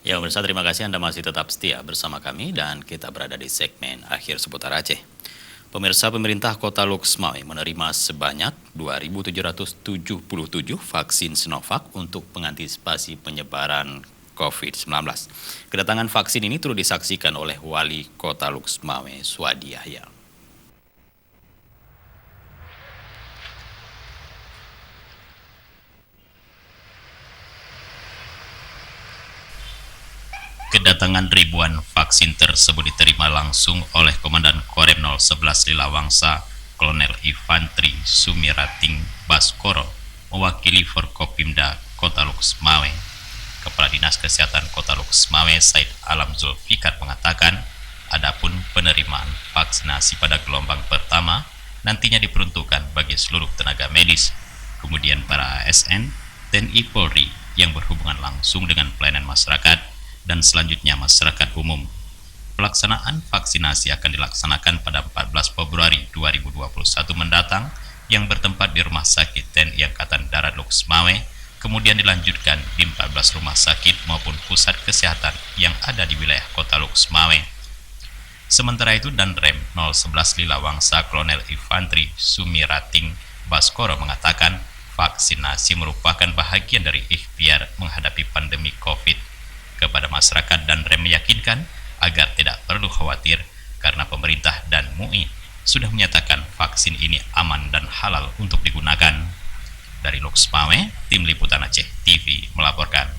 Ya, pemirsa, terima kasih Anda masih tetap setia bersama kami dan kita berada di segmen akhir seputar Aceh. Pemirsa, pemerintah Kota Luxmawe menerima sebanyak 2.777 vaksin Sinovac untuk mengantisipasi penyebaran COVID-19. Kedatangan vaksin ini turut disaksikan oleh Wali Kota Luxmawe, Suadi Yahya. Kedatangan ribuan vaksin tersebut diterima langsung oleh Komandan Korem 011 Lilawangsa, Kolonel Infantri Sumirating Baskoro, mewakili Forkopimda Kota Luxmawe. Kepala Dinas Kesehatan Kota Luxmawe, Said Alam Zulfikar, mengatakan, adapun penerimaan vaksinasi pada gelombang pertama nantinya diperuntukkan bagi seluruh tenaga medis, kemudian para ASN, TNI Polri yang berhubungan langsung dengan pelayanan masyarakat, dan selanjutnya masyarakat umum. Pelaksanaan vaksinasi akan dilaksanakan pada 14 Februari 2021 mendatang yang bertempat di Rumah Sakit TNI Angkatan Darat Luxmawe, kemudian dilanjutkan di 14 rumah sakit maupun pusat kesehatan yang ada di wilayah Kota Luxmawe. Sementara itu, Danrem 011 Lilawangsa, Kolonel Infantri Sumirating Baskoro, mengatakan vaksinasi merupakan bahagian dari ikhtiar menghadapi pandemi COVID. Kepada masyarakat, Danrem meyakinkan agar tidak perlu khawatir karena pemerintah dan MUI sudah menyatakan vaksin ini aman dan halal untuk digunakan. Dari Luxmawe, Tim Liputan Aceh TV melaporkan.